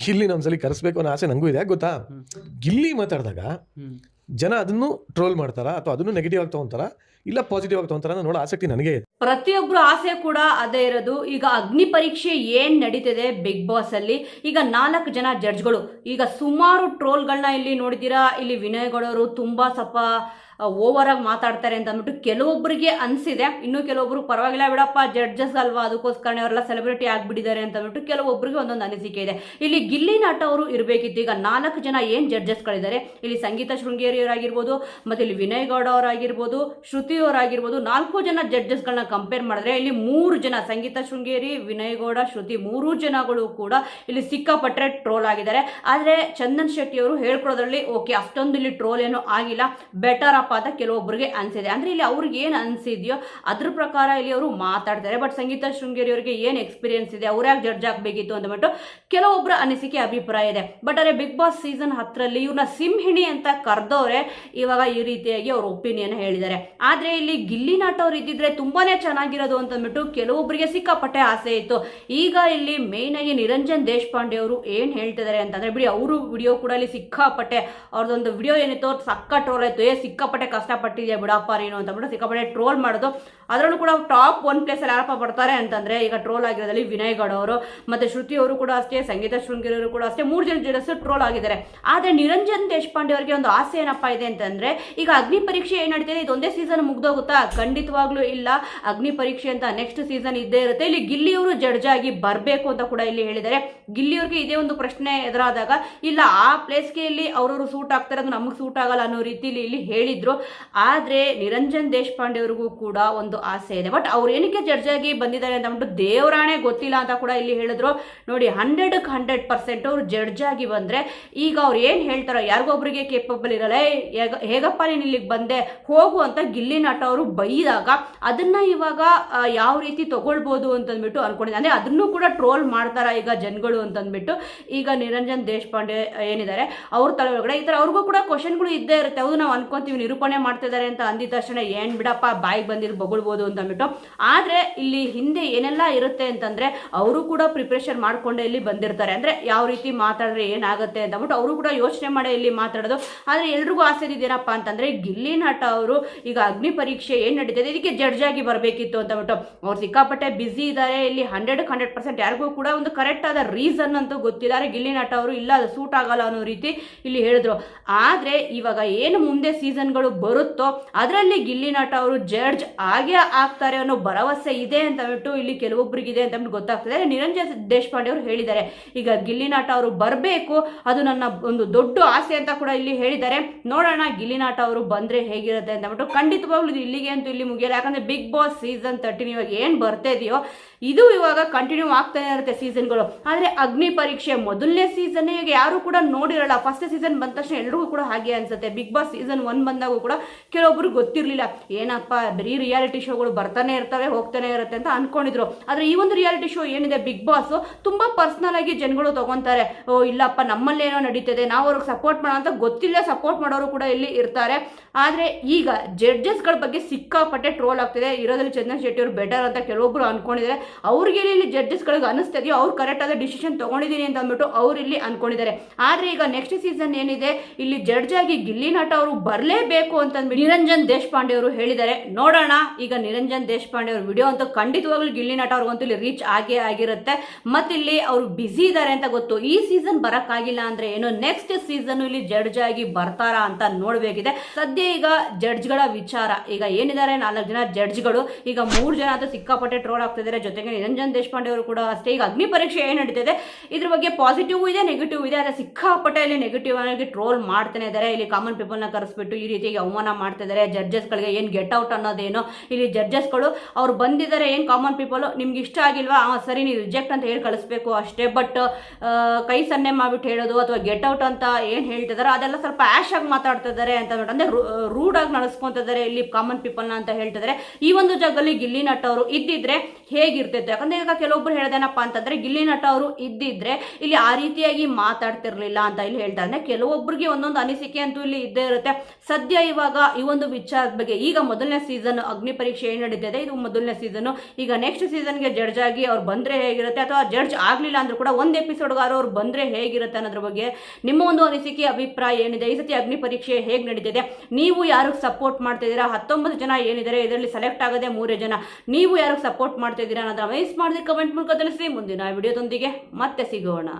ಗಿಲ್ಲಿನ ಒಂದ್ಸಲಿ ಕರೆಸ್ಬೇಕು ಅನ್ನೋ ಆಸೆ ನನಗೂ ಇದೆ. ಗೊತ್ತಾ, ಗಿಲ್ಲಿ ಮಾತಾಡಿದಾಗ ಜನ ಅದನ್ನು ಟ್ರೋಲ್ ಮಾಡ್ತಾರಾ ಅಥವಾ ಅದನ್ನು ನೆಗೆಟಿವ್ ಆಗಿ ತಗೊಂತಾರ ಇಲ್ಲ ಪಾಸಿಟಿವ್ ಆಗಿ ತಗೊಂತಾರ ನೋಡೋ ಆಸಕ್ತಿ ನನಗೆ ಇದೆ. ಪ್ರತಿಯೊಬ್ಬರು ಆಸೆ ಕೂಡ ಅದೇ ಇರೋದು. ಈಗ ಅಗ್ನಿ ಪರೀಕ್ಷೆ ಏನ್ ನಡೀತಿದೆ ಬಿಗ್ ಬಾಸ್ ಅಲ್ಲಿ, ಈಗ 4 ಜನ ಜಡ್ಜ್ಗಳು, ಈಗ ಸುಮಾರು ಟ್ರೋಲ್ಗಳನ್ನ ಇಲ್ಲಿ ನೋಡಿದ್ದೀರಾ. ಇಲ್ಲಿ ವಿನಯ್ ಗೌಡ ಅವರು ತುಂಬಾ ಸ್ವಲ್ಪ ಓವರ್ ಆಗಿ ಮಾತಾಡ್ತಾರೆ ಅಂತ ಅಂದ್ಬಿಟ್ಟು ಕೆಲವೊಬ್ಬರಿಗೆ ಅನ್ಸಿದೆ. ಇನ್ನು ಕೆಲವೊಬ್ರು ಪರವಾಗಿಲ್ಲ ಬಿಡಪ್ಪ ಜಡ್ಜಸ್ ಅಲ್ವಾ, ಅದಕ್ಕೋಸ್ಕರ ಅವರೆಲ್ಲ ಸೆಲೆಬ್ರಿಟಿ ಆಗ್ಬಿಟ್ಟಿದ್ದಾರೆ ಅಂತ ಅಂದ್ಬಿಟ್ಟು ಕೆಲವೊಬ್ಬರಿಗೆ ಒಂದೊಂದು ಅನಿಸಿಕೆ ಇದೆ. ಇಲ್ಲಿ ಗಿಲ್ಲಿ ನಟ ಅವರು ಇರಬೇಕಿತ್ತು. ಈಗ 4 ಜನ ಏನ್ ಜಡ್ಜಸ್ಗಳಿದ್ದಾರೆ, ಇಲ್ಲಿ ಸಂಗೀತ ಶೃಂಗೇರಿ ಅವರಾಗಿರ್ಬೋದು, ಮತ್ತೆ ಇಲ್ಲಿ ವಿನಯ್ ಗೌಡ ಅವರಾಗಿರ್ಬೋದು, ಶ್ರುತಿ ಅವರಾಗಿರ್ಬೋದು, 4 ಜನ ಜಡ್ಜಸ್ಗಳನ್ನ ಕಂಪೇರ್ ಮಾಡಿದ್ರೆ ಇಲ್ಲಿ 3 ಜನ ಸಂಗೀತ ಶೃಂಗೇರಿ, ವಿನಯ್ ಗೌಡ, ಶ್ರುತಿ 3 ಜನಗಳು ಕೂಡ ಇಲ್ಲಿ ಸಿಕ್ಕಾಪಟ್ಟರೆ ಟ್ರೋಲ್ ಆಗಿದ್ದಾರೆ. ಆದ್ರೆ ಚಂದನ್ ಶೆಟ್ಟಿ ಅವರು ಹೇಳ್ಕೊಡೋದ್ರಲ್ಲಿ ಓಕೆ, ಅಷ್ಟೊಂದು ಇಲ್ಲಿ ಟ್ರೋಲ್ ಏನೋ ಆಗಿಲ್ಲ, ಬೆಟರ್ ಅಂತ ಕೆಲವೊಬ್ಬರಿಗೆ ಅನ್ಸಿದೆ. ಅಂದ್ರೆ ಇಲ್ಲಿ ಅವ್ರಿಗೆ ಏನ್ ಅನ್ಸಿದ್ಯೋ ಅದ್ರ ಪ್ರಕಾರ ಇಲ್ಲಿ ಅವರು ಮಾತಾಡ್ತಾರೆ. ಬಟ್ ಸಂಗೀತ ಶೃಂಗೇರಿ ಅವರಿಗೆ ಏನ್ ಎಕ್ಸ್ಪೀರಿಯನ್ಸ್ ಇದೆ, ಅವ್ರ್ಯಾಕೆ ಜಡ್ಜ್ ಆಗ್ಬೇಕಿತ್ತು ಅಂದ್ಬಿಟ್ಟು ಕೆಲವೊಬ್ಬರ ಅನಿಸಿಕೆ ಅಭಿಪ್ರಾಯ ಇದೆ. ಬಟ್ ಅದೇ ಬಿಗ್ ಬಾಸ್ ಸೀಸನ್ 10ರಲ್ಲಿ ಇವ್ರನ್ನ ಸಿಂಹಿಣಿ ಅಂತ ಕರೆದವ್ರೆ ಇವಾಗ ಈ ರೀತಿಯಾಗಿ ಅವ್ರ ಒಪಿನಿಯನ್ ಹೇಳಿದ್ದಾರೆ. ಆದ್ರೆ ಇಲ್ಲಿ ಗಿಲ್ಲಿ ನಟ ಅವ್ರು ಇದ್ದಿದ್ರೆ ತುಂಬಾನೇ ಚೆನ್ನಾಗಿರೋದು ಅಂತಂದ್ಬಿಟ್ಟು ಕೆಲವೊಬ್ಬರಿಗೆ ಸಿಕ್ಕಾಪಟ್ಟೆ ಆಸೆ ಇತ್ತು. ಈಗ ಇಲ್ಲಿ ಮೇನ್ ಆಗಿ ನಿರಂಜನ್ ದೇಶಪಾಂಡೆ ಅವರು ಏನ್ ಹೇಳ್ತಿದ್ದಾರೆ ಅಂತಂದ್ರೆ, ಬಿಡಿ ಅವರು ವಿಡಿಯೋ ಕೂಡ ಇಲ್ಲಿ ಸಿಕ್ಕಾಪಟ್ಟೆ ಅವ್ರದೊಂದು ವಿಡಿಯೋ ಏನಿತ್ತು ಸಕ್ಕ ಟ್ರೋಲ್ ಆಯ್ತು. ಸಿಕ್ಕಾಪಟ್ಟೆ ಕಷ್ಟಪಟ್ಟಿದೆ ಬಿಡಪ್ಪ ನೀನು ಅಂತಂದ್ಬಿಟ್ಟು ಸಿಕ್ಕಾಪಟ್ಟೆ ಟ್ರೋಲ್ ಮಾಡೋದು. ಅದರಲ್ಲೂ ಕೂಡ ಟಾಪ್ 1 ಪ್ಲೇಸ್ ಅಲ್ಲಿ ಯಾರಪ್ಪ ಬರ್ತಾರೆ ಅಂತಂದ್ರೆ ಈಗ ಟ್ರೋಲ್ ಆಗಿರೋದ್ರಲ್ಲಿ ವಿನಯ್ ಗೌಡ ಅವರು ಮತ್ತೆ ಶ್ರುತಿ ಅವರು ಕೂಡ ಅಷ್ಟೇ, ಸಂಗೀತ ಶೃಂಗೇರಿ ಅವರು ಕೂಡ ಅಷ್ಟೇ, 3 ಜನ ಜಡ್ಜಸ್ ಟ್ರೋಲ್ ಆಗಿದ್ದಾರೆ. ಆದ್ರೆ ನಿರಂಜನ್ ದೇಶಪಾಂಡೆ ಅವರಿಗೆ ಒಂದು ಆಸೆ ಏನಪ್ಪಾ ಇದೆ ಅಂತಂದ್ರೆ, ಈಗ ಅಗ್ನಿ ಪರೀಕ್ಷೆ ಏನ್ ನಡೀತಿದೆ ಇದೊಂದೇ ಸೀಸನ್ ಮುಗ್ದೋಗುತ್ತಾ? ಖಂಡಿತವಾಗ್ಲೂ ಇಲ್ಲ, ಅಗ್ನಿ ಪರೀಕ್ಷೆ ಅಂತ ನೆಕ್ಸ್ಟ್ ಸೀಸನ್ ಇದ್ದೇ ಇರುತ್ತೆ. ಇಲ್ಲಿ ಗಿಲ್ಲಿ ಅವರು ಜಡ್ಜ್ ಆಗಿ ಬರಬೇಕು ಅಂತ ಕೂಡ ಇಲ್ಲಿ ಹೇಳಿದ್ದಾರೆ. ಗಿಲ್ಲಿ ಅವ್ರಿಗೆ ಇದೇ ಒಂದು ಪ್ರಶ್ನೆ ಎದುರಾದಾಗ ಇಲ್ಲ ಆ ಪ್ಲೇಸ್ಗೆ ಇಲ್ಲಿ ಅವ್ರವ್ರು ಸೂಟ್ ಆಗ್ತಾರೆ, ಅದು ನಮಗೆ ಸೂಟ್ ಆಗಲ್ಲ ಅನ್ನೋ ರೀತಿಲಿ ಇಲ್ಲಿ ಹೇಳಿದ್ರು. ಆದ್ರೆ ನಿರಂಜನ್ ದೇಶಪಾಂಡೆ ಅವ್ರಿಗೂ ಕೂಡ ಒಂದು ಆಸೆ ಇದೆ. ಬಟ್ ಅವ್ರು ಏನಕ್ಕೆ ಜಡ್ಜ್ ಆಗಿ ಬಂದಿದ್ದಾರೆ ಅಂತ ಅಂದ್ಬಿಟ್ಟು ದೇವರಾಣೆ ಗೊತ್ತಿಲ್ಲ ಅಂತ ಕೂಡ ಇಲ್ಲಿ ಹೇಳಿದ್ರು. ನೋಡಿ 100ಕ್ಕೆ 100% ಅವ್ರು ಜಡ್ಜ್ ಆಗಿ ಬಂದ್ರೆ ಈಗ ಅವ್ರು ಏನ್ ಹೇಳ್ತಾರೋ ಯಾರಿಗೊಬ್ರಿಗೆ ಕೇಪಬಲ್ ಇರಲ್ಲ. ಹೇಗಪ್ಪ ನೀನು ಇಲ್ಲಿಗೆ ಬಂದೆ ಹೋಗು ಅಂತ ಗಿಲ್ಲಿ ನಟ ಅವರು ಬೈದಾಗ ಅದನ್ನ ಇವಾಗ ಯಾವ ರೀತಿ ತಗೊಳ್ಬೋದು ಅಂತಂದ್ಬಿಟ್ಟು ಅನ್ಕೊಂಡಿದ್ದೆ. ಅಂದ್ರೆ ಅದನ್ನು ಕೂಡ ಟ್ರೋಲ್ ಮಾಡ್ತಾರ ಈಗ ಜನಗಳು ಅಂತಂದ್ಬಿಟ್ಟು ಈಗ ನಿರಂಜನ್ ದೇಶಪಾಂಡೆ ಏನಿದ್ದಾರೆ ಅವ್ರ ತಲೆ ಒಳಗಡೆ ಈ ತರ ಅವ್ರಿಗೂ ಕೂಡ ಕ್ವಶನ್ಗಳು ಇದ್ದೇ ಇರುತ್ತೆ. ಹೌದು ನಾವು ಅನ್ಕೊಂತೀವಿ ನಿರೂಪಣೆ ಮಾಡ್ತಿದ್ದಾರೆ ಅಂತ ಅಂದಿದ ತಕ್ಷಣ ಏನ್ ಬಿಡಪ್ಪ ಬಾಯಿಗೆ ಬಂದಿರ್ ಬೊಗಳ್ಬೋದು ಅಂತ ಅಂದ್ಬಿಟ್ಟು. ಆದ್ರೆ ಇಲ್ಲಿ ಹಿಂದೆ ಏನೆಲ್ಲ ಇರುತ್ತೆ ಅಂತಂದ್ರೆ ಅವರು ಕೂಡ ಪ್ರಿಪರೇಷನ್ ಮಾಡ್ಕೊಂಡೆ ಇಲ್ಲಿ ಬಂದಿರ್ತಾರೆ. ಅಂದ್ರೆ ಯಾವ ರೀತಿ ಮಾತಾಡಿದ್ರೆ ಏನಾಗುತ್ತೆ ಅಂತ ಅಂದ್ಬಿಟ್ಟು ಅವರು ಕೂಡ ಯೋಚನೆ ಮಾಡಿ ಇಲ್ಲಿ ಮಾತಾಡೋದು. ಆದ್ರೆ ಎಲ್ರಿಗೂ ಆಸೆ ಇದೇನಪ್ಪ ಅಂತಂದ್ರೆ ಗಿಲ್ಲಿ ನಟ ಅವರು ಈಗ ಅಗ್ನಿ ಪರೀಕ್ಷೆ ಏನ್ ನಡೀತಿದೆ ಇದಕ್ಕೆ ಜಡ್ಜ್ ಆಗಿ ಬರಬೇಕಿತ್ತು ಅಂತ ಅಂದ್ಬಿಟ್ಟು. ಅವ್ರು ಸಿಕ್ಕಾಪಟ್ಟೆ ಬಿಸಿ ಇದ್ದಾರೆ. ಇಲ್ಲಿ 100ಕ್ಕೆ 100% ಯಾರಿಗೂ ಕೂಡ ಒಂದು ಕರೆಕ್ಟ್ ಆದ ರೀಸನ್ ಅಂತೂ ಗೊತ್ತಿದ್ದಾರೆ. ಗಿಲ್ಲಿ ನಟ ಅವರು ಇಲ್ಲ ಅದು ಸೂಟ್ ಆಗಲ್ಲ ಅನ್ನೋ ರೀತಿ ಇಲ್ಲಿ ಹೇಳಿದ್ರು. ಆದ್ರೆ ಇವಾಗ ಏನು ಮುಂದೆ ಸೀಸನ್ಗಳು ಬರುತ್ತೋ ಅದರಲ್ಲಿ ಗಿಲ್ಲಿ ನಟ ಅವರು ಜಡ್ಜ್ ಆಗೇ ಆಗ್ತಾರೆ ಅನ್ನೋ ಭರವಸೆ ಇದೆ ಅಂತ ಅಂದ್ಬಿಟ್ಟು ಇಲ್ಲಿ ಕೆಲವೊಬ್ಬರಿಗಿದೆ ಅಂತ ಅಂದ್ಬಿಟ್ಟು ಗೊತ್ತಾಗ್ತದೆ. ನಿರಂಜನ್ ದೇಶಪಾಂಡೆ ಅವರು ಹೇಳಿದ್ದಾರೆ ಈಗ ಗಿಲ್ಲಿ ನಟ ಅವರು ಬರಬೇಕು, ಅದು ನನ್ನ ಒಂದು ದೊಡ್ಡ ಆಸೆ ಅಂತ ಕೂಡ ಇಲ್ಲಿ ಹೇಳಿದ್ದಾರೆ. ನೋಡೋಣ ಗಿಲ್ಲಿ ನಟ ಅವರು ಬಂದ್ರೆ ಹೇಗಿರುತ್ತೆ ಅಂತ ಅಂದ್ಬಿಟ್ಟು. ಖಂಡಿತವಾಗ್ಲೂ ಇಲ್ಲಿಗೆ ಅಂತೂ ಇಲ್ಲಿ ಮುಗಿಯಲ್ಲ. ಯಾಕಂದ್ರೆ ಬಿಗ್ ಬಾಸ್ ಸೀಸನ್ 13 ಇವಾಗ ಏನ್ ಬರ್ತಾ ಇದೆಯೋ ಇದು ಇವಾಗ ಕಂಟಿನ್ಯೂ ಆಗ್ತಾನೆ ಇರುತ್ತೆ ಸೀಸನ್ಗಳು. ಆದ್ರೆ ಅಗ್ನಿ ಪರೀಕ್ಷೆ ಮೊದಲನೇ ಸೀಸನ್ ಈಗ ಯಾರು ಕೂಡ ನೋಡಿರಲ್ಲ. ಫಸ್ಟ್ ಸೀಸನ್ ಬಂದ ತಕ್ಷಣ ಎಲ್ರಿಗೂ ಕೂಡ ಹಾಗೆ ಅನ್ಸುತ್ತೆ. ಬಿಗ್ ಬಾಸ್ ಸೀಸನ್ 1 ಬಂದಾಗೂ ಕೂಡ ಕೆಲವೊಬ್ರು ಗೊತ್ತಿರಲಿಲ್ಲ, ಏನಪ್ಪ ಬರೀ ರಿಯಾಲಿಟಿ ಶೋಗಳು ಬರ್ತಾನೆ ಇರ್ತವೆ ಹೋಗ್ತಾನೆ ಇರುತ್ತೆ ಅಂತ ಅನ್ಕೊಂಡಿದ್ರು. ಆದ್ರೆ ಈ ಒಂದು ರಿಯಾಲಿಟಿ ಶೋ ಏನಿದೆ ಬಿಗ್ ಬಾಸ್ ತುಂಬಾ ಪರ್ಸನಲ್ ಆಗಿ ಜನಗಳು ತಗೊಂತಾರೆ. ಓ ಇಲ್ಲಪ್ಪ ನಮ್ಮಲ್ಲಿ ಏನೋ ನಡೀತಿದೆ, ನಾವು ಅವ್ರಿಗೆ ಸಪೋರ್ಟ್ ಮಾಡೋ ಅಂತ ಗೊತ್ತಿಲ್ಲ ಸಪೋರ್ಟ್ ಮಾಡೋರು ಕೂಡ ಇಲ್ಲಿ ಇರ್ತಾರೆ. ಆದ್ರೆ ಈಗ ಜಡ್ಜಸ್ಗಳ ಬಗ್ಗೆ ಸಿಕ್ಕಾಪಟ್ಟೆ ಟ್ರೋಲ್ ಆಗ್ತಿದೆ. ಇರೋದ್ರಲ್ಲಿ ಚಂದನ್ ಶೆಟ್ಟಿ ಅವರು ಬೆಟರ್ ಅಂತ ಕೆಲವೊಬ್ರು ಅನ್ಕೊಂಡಿದ್ದಾರೆ. ಅವ್ರಿಗೆ ಇಲ್ಲಿ ಜಡ್ಜಸ್ಗಳಿಗೆ ಅನಿಸ್ತಿದೆಯೋ ಅವ್ರು ಕರೆಕ್ಟ್ ಆದ ಡಿಸಿಷನ್ ತಗೊಂಡಿದ್ದೀನಿ ಅಂತ ಅಂದ್ಬಿಟ್ಟು ಅವ್ರು ಇಲ್ಲಿ ಅನ್ಕೊಂಡಿದ್ದಾರೆ. ಆದ್ರೆ ಈಗ ನೆಕ್ಸ್ಟ್ ಸೀಸನ್ ಏನಿದೆ ಇಲ್ಲಿ ಜಡ್ಜ್ ಆಗಿ ಗಿಲ್ಲಿ ನಟ ಅವರು ಬರಲೇಬೇಕು ಅಂತಂದ್ಬಿಟ್ಟು ನಿರಂಜನ್ ದೇಶಪಾಂಡೆ ಅವರು ಹೇಳಿದ್ದಾರೆ. ನೋಡೋಣ ಈಗ ನಿರಂಜನ್ ದೇಶಪಾಂಡೆ ಅವ್ರ ವಿಡಿಯೋ ಅಂತೂ ಖಂಡಿತವಾಗ್ಲೂ ಗಿಲ್ಲಿ ನಟ ಅವ್ರಿಗಂತೂ ಇಲ್ಲಿ ರೀಚ್ ಆಗೇ ಆಗಿರುತ್ತೆ. ಮತ್ತಿಲ್ಲಿ ಅವರು ಬಿಸಿ ಇದ್ದಾರೆ ಅಂತ ಗೊತ್ತು. ಈ ಸೀಸನ್ ಬರಕ್ಕಾಗಿಲ್ಲ ಅಂದ್ರೆ ಏನು ನೆಕ್ಸ್ಟ್ ಸೀಸನ್ ಇಲ್ಲಿ ಜಡ್ಜ್ ಆಗಿ ಬರ್ತಾರಾ ಅಂತ ನೋಡ್ಬೇಕಿದೆ. ಸದ್ಯ ಈಗ ಜಡ್ಜ್ಗಳ ವಿಚಾರ ಈಗ ಏನಿದ್ದಾರೆ 4 ಜನ ಜಡ್ಜ್ಗಳು ಈಗ 3 ಜನ ಅಂತ ಸಿಕ್ಕಾಪಟ್ಟೆ ಟ್ರೋಲ್ ಆಗ್ತಿದ್ದಾರೆ. ಜೊತೆಗೆ ನಿರಂಜನ್ ದೇಶಪಾಂಡೆ ಅವರು ಕೂಡ ಅಷ್ಟೇ. ಈಗ ಅಗ್ನಿ ಪರೀಕ್ಷೆ ಏನ್ ನಡೀತಿದೆ ಇದ್ರ ಬಗ್ಗೆ ಪಾಸಿಟಿವ್ ಇದೆ ನೆಗೆಟಿವ್ ಇದೆ. ಆದ್ರೆ ಸಿಕ್ಕಾಪಟ್ಟೆ ಇಲ್ಲಿ ನೆಗೆಟಿವ್ ಆಗಿ ಟ್ರೋಲ್ ಮಾಡ್ತಾನೆ ಇದ್ದಾರೆ. ಇಲ್ಲಿ ಕಾಮನ್ ಪೀಪಲ್ ನ ಕರೆಸ್ಬಿಟ್ಟು ಈ ರೀತಿಯಾಗಿ ಅವಮಾನ ಮಾಡ್ತಾ ಇದ್ದಾರೆ. ಜಡ್ಜಸ್ಗಳಿಗೆ ಏನ್ ಗೆಟ್ ಔಟ್ ಅನ್ನೋದೇನೋ ಇಲ್ಲಿ ಜಡ್ಜಸ್ಗಳು ಅವ್ರು ಬಂದಿದ್ದಾರೆ. ಏನ್ ಕಾಮನ್ ಪೀಪಲ್ ನಿಮ್ಗೆ ಇಷ್ಟ ಆಗಿಲ್ವಾ ಸರಿ ನೀವು ರಿಜೆಕ್ಟ್ ಅಂತ ಹೇಳಿ ಕಳಿಸ್ಬೇಕು ಅಷ್ಟೇ. ಬಟ್ ಕೈ ಸನ್ನೆ ಮಾಡ್ಬಿಟ್ಟು ಹೇಳೋದು ಅಥವಾ ಗೆಟ್ ಔಟ್ ಅಂತ ಏನ್ ಹೇಳ್ತಿದಾರೆ ಅದೆಲ್ಲ ಸ್ವಲ್ಪ ಆಶ್ ಆಗಿ ಮಾತಾಡ್ತಾ ಇದ್ದಾರೆ ಅಂತ ಅಂದ್ರೆ ರೂಡ್ ಆಗಿ ನಡೆಸ್ಕೊಂತಿದ್ದಾರೆ ಇಲ್ಲಿ ಕಾಮನ್ ಪೀಪಲ್ ನ ಅಂತ ಹೇಳ್ತಿದ್ದಾರೆ. ಈ ಒಂದು ಜಾಗದಲ್ಲಿ ಗಿಲ್ಲಿ ನಟ ಅವರು ಇದ್ದಿದ್ರೆ ಹೇಗಿರ್ತಿತ್ತು? ಯಾಕಂದ್ರೆ ಈಗ ಕೆಲವೊಬ್ರು ಹೇಳ್ದೇನಪ್ಪ ಅಂತಂದ್ರೆ ಗಿಲ್ಲಿ ನಟ ಅವರು ಇದ್ದಿದ್ರೆ ಇಲ್ಲಿ ಆ ರೀತಿಯಾಗಿ ಮಾತಾಡ್ತಿರ್ಲಿಲ್ಲ ಅಂತ ಇಲ್ಲಿ ಹೇಳ್ತಾರೆ. ಕೆಲವೊಬ್ಬರಿಗೆ ಒಂದೊಂದು ಅನಿಸಿಕೆ ಅಂತೂ ಇಲ್ಲಿ ಇದ್ದೇ ಇರುತ್ತೆ. ಸದ್ಯ ವಿಷಯ ಇವಾಗ ಈ ಒಂದು ವಿಚಾರದ ಬಗ್ಗೆ ಈಗ ಮೊದಲನೇ ಸೀಸನ್ ಅಗ್ನಿ ಪರೀಕ್ಷೆ ಏನು ನಡೀತಿದೆ ಇದು ಮೊದಲನೇ ಸೀಸನ್. ಈಗ ನೆಕ್ಸ್ಟ್ ಸೀಸನ್ಗೆ ಜಡ್ಜ್ ಆಗಿ ಅವ್ರು ಬಂದರೆ ಹೇಗಿರುತ್ತೆ, ಅಥವಾ ಜಡ್ಜ್ ಆಗಲಿಲ್ಲ ಅಂದ್ರೂ ಕೂಡ ಒಂದು ಎಪಿಸೋಡ್ಗಾರು ಅವ್ರು ಬಂದರೆ ಹೇಗಿರುತ್ತೆ ಅನ್ನೋದ್ರ ಬಗ್ಗೆ ನಿಮ್ಮ ಒಂದು ಅನಿಸಿಕೆ ಅಭಿಪ್ರಾಯ ಏನಿದೆ? ಈ ಸತಿ ಅಗ್ನಿ ಪರೀಕ್ಷೆ ಹೇಗೆ ನಡೀತಿದೆ, ನೀವು ಯಾರಿಗೆ ಸಪೋರ್ಟ್ ಮಾಡ್ತಿದ್ದೀರಾ? 19 ಜನ ಏನಿದ್ದಾರೆ ಇದರಲ್ಲಿ ಸೆಲೆಕ್ಟ್ ಆಗದೆ 3 ಜನ, ನೀವು ಯಾರಿಗೆ ಸಪೋರ್ಟ್ ಮಾಡ್ತಿದ್ದೀರಾ ಅನ್ನೋದನ್ನ ವೇಸ್ಟ್ ಮಾಡಿದ್ರೆ ಕಮೆಂಟ್ ಮೂಲಕ ತಿಳಿಸಿ. ಮುಂದಿನ ವಿಡಿಯೋದೊಂದಿಗೆ ಮತ್ತೆ ಸಿಗೋಣ.